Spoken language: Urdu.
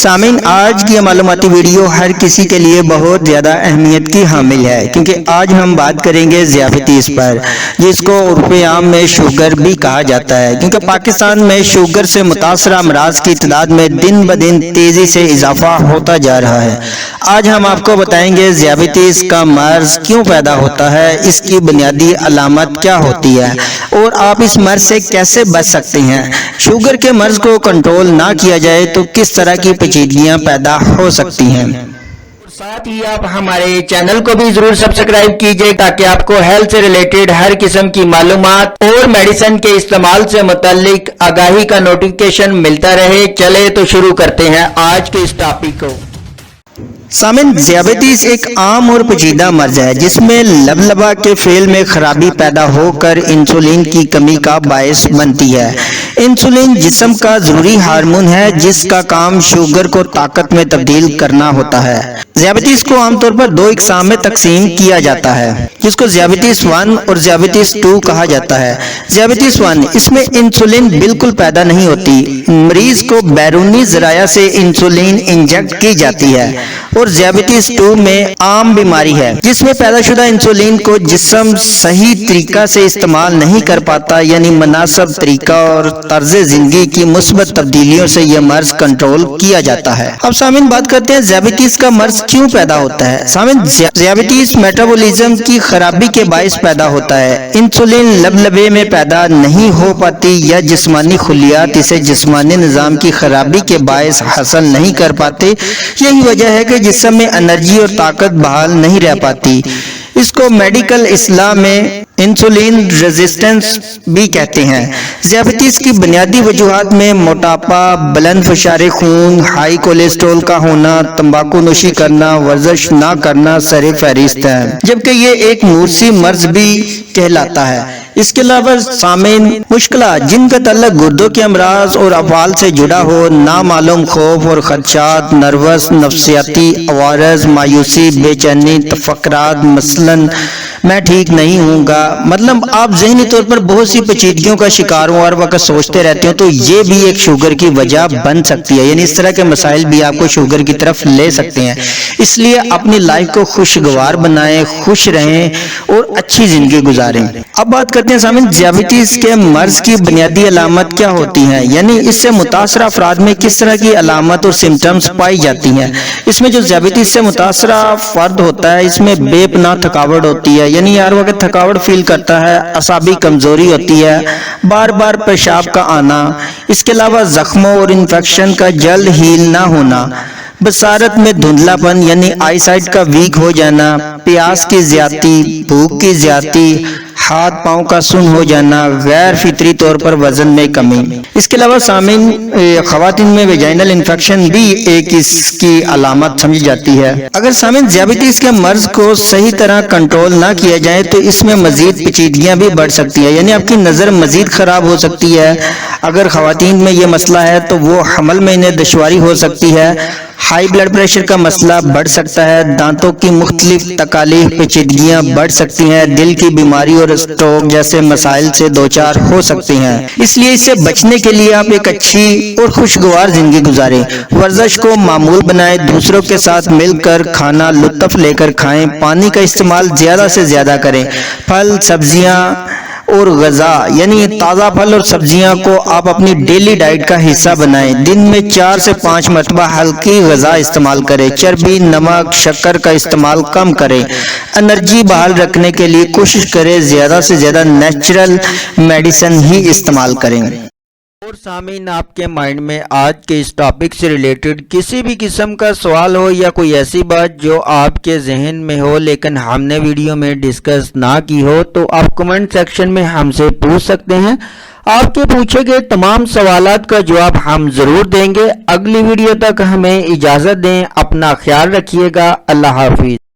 سامعین، آج کی معلوماتی ویڈیو ہر کسی کے لیے بہت زیادہ اہمیت کی حامل ہے، کیونکہ آج ہم بات کریں گے ذیابیطس پر، جس کو عرف عام میں شوگر بھی کہا جاتا ہے، کیونکہ پاکستان میں شوگر سے متاثرہ امراض کی تعداد میں دن بدن تیزی سے اضافہ ہوتا جا رہا ہے۔ آج ہم آپ کو بتائیں گے ذیابیطس کا مرض کیوں پیدا ہوتا ہے، اس کی بنیادی علامت کیا ہوتی ہے اور آپ اس مرض سے کیسے بچ سکتے ہیں۔ شوگر کے مرض کو کنٹرول نہ کیا جائے تو کس طرح کی پیچیدگیاں پیدا ہو سکتی ہیں۔ ساتھ ہی آپ ہمارے چینل کو بھی ضرور سبسکرائب کیجئے تاکہ آپ کو ہیلتھ سے ریلیٹڈ ہر قسم کی معلومات اور میڈیسن کے استعمال سے متعلق آگاہی کا نوٹیفیکیشن ملتا رہے۔ چلے تو شروع کرتے ہیں آج کے اس ٹاپک کو۔ سامعین، ذیابیطس ایک عام اور پیچیدہ مرض ہے جس میں لبلبہ کے فعل میں خرابی پیدا ہو کر انسولین کی کمی کا باعث بنتی ہے۔ انسولین جسم کا ضروری ہارمون ہے جس کا کام شوگر کو طاقت میں تبدیل کرنا ہوتا ہے۔ ذیابیطس کو عام طور پر دو اقسام میں تقسیم کیا جاتا ہے، جس کو ذیابیطس 1 اور ذیابیطس 2 کہا جاتا ہے۔ ذیابیطس 1 اس میں انسولین بالکل پیدا نہیں ہوتی، مریض کو بیرونی ذرائع سے انسولین انجیکٹ کی جاتی ہے، اور ذیابیطس 2 میں عام بیماری ہے جس میں پیدا شدہ انسولین کو جسم صحیح طریقہ سے استعمال نہیں کر پاتا، یعنی مناسب طریقہ اور طرز زندگی کی مثبت تبدیلیوں سے یہ مرض کنٹرول کیا جاتا ہے۔ اب سامعین، بات کرتے ہیں ذیابیطس کا مرض کیوں پیدا ہوتا ہے۔ سامعین، ذیابیطس میٹابولزم کی خرابی کے باعث پیدا ہوتا ہے۔ انسولین لبلبے میں پیدا نہیں ہو پاتی یا جسمانی خلیات اسے جسمانی نظام کی خرابی کے باعث حاصل نہیں کر پاتے۔ یہی وجہ ہے کہ جسم میں انرجی اور طاقت بحال نہیں رہ پاتی۔ اس کو میڈیکل اصطلاح میں انسولین ریزسٹنس بھی کہتے ہیں۔ ذیابیطس کی بنیادی وجوہات میں موٹاپا، بلند فشار خون، ہائی کولیسٹرول کا ہونا، تمباکو نوشی کرنا، ورزش نہ کرنا سر فہرست ہے، جبکہ یہ ایک موثر مرض بھی کہلاتا ہے۔ اس کے علاوہ سامعین، مشکلات جن کا تعلق گردوں کے امراض اور افعال سے جڑا ہو، نامعلوم خوف اور خدشات، نروس، نفسیاتی عوارض، مایوسی، بے چینی، تفکرات، مثلاً میں ٹھیک نہیں ہوں گا، مطلب آپ ذہنی طور پر بہت سی پیچیدگیوں کا شکار ہوں، ہر وقت سوچتے رہتے ہو، تو یہ بھی ایک شوگر کی وجہ بن سکتی ہے۔ یعنی اس طرح کے مسائل بھی آپ کو شوگر کی طرف لے سکتے ہیں۔ اس لیے اپنی لائف کو خوشگوار بنائیں، خوش رہیں اور اچھی زندگی گزاریں۔ اب بات کرتے ہیں سامعین، ذیابیطس کے مرض کی بنیادی علامت کیا ہوتی ہیں، یعنی اس سے متاثرہ افراد میں کس طرح کی علامت اور سمٹمز پائی جاتی ہیں۔ اس میں جو ذیابیطس سے متاثرہ فرد ہوتا ہے، اس میں بے پناہ تھکاوٹ ہوتی ہے، یعنی ہر وقت تھکاوٹ فیل کرتا ہے، اعصابی کمزوری ہوتی ہے، بار بار پیشاب کا آنا، اس کے علاوہ زخموں اور انفیکشن کا جلد ہیل نہ ہونا، بصارت میں دھندلا پن یعنی آئی سائٹ کا ویک ہو جانا، پیاس کی زیادتی، بھوک کی زیادتی، ہاتھ پاؤں کا سن ہو جانا، غیر فطری طور پر وزن میں کمی۔ اس کے علاوہ سامعین، خواتین میں ویجائنل انفیکشن بھی ایک اس کی علامت سمجھی جاتی ہے۔ اگر سامعین ذیابیطس کے مرض کو صحیح طرح کنٹرول نہ کیا جائے تو اس میں مزید پیچیدگیاں بھی بڑھ سکتی ہیں، یعنی آپ کی نظر مزید خراب ہو سکتی ہے۔ اگر خواتین میں یہ مسئلہ ہے تو وہ حمل میں انہیں دشواری ہو سکتی ہے، ہائی بلڈ پریشر کا مسئلہ بڑھ سکتا ہے، دانتوں کی مختلف تکالیف پیچیدگیاں بڑھ سکتی ہیں، دل کی بیماری اور اسٹروک جیسے مسائل سے دوچار ہو سکتے ہیں۔ اس لیے اس سے بچنے کے لیے آپ ایک اچھی اور خوشگوار زندگی گزاریں، ورزش کو معمول بنائیں، دوسروں کے ساتھ مل کر کھانا لطف لے کر کھائیں، پانی کا استعمال زیادہ سے زیادہ کریں، پھل، سبزیاں اور غذا یعنی تازہ پھل اور سبزیاں کو آپ اپنی ڈیلی ڈائٹ کا حصہ بنائیں، دن میں 4 سے 5 مرتبہ ہلکی غذا استعمال کریں، چربی، نمک، شکر کا استعمال کم کریں، انرجی بحال رکھنے کے لیے کوشش کریں زیادہ سے زیادہ نیچرل میڈیسن ہی استعمال کریں۔ اور سامعین، آپ کے مائنڈ میں آج کے اس ٹاپک سے ریلیٹڈ کسی بھی قسم کا سوال ہو یا کوئی ایسی بات جو آپ کے ذہن میں ہو لیکن ہم نے ویڈیو میں ڈسکس نہ کی ہو، تو آپ کمنٹ سیکشن میں ہم سے پوچھ سکتے ہیں۔ آپ کے پوچھے گئے تمام سوالات کا جواب ہم ضرور دیں گے۔ اگلی ویڈیو تک ہمیں اجازت دیں، اپنا خیال رکھیے گا، اللہ حافظ۔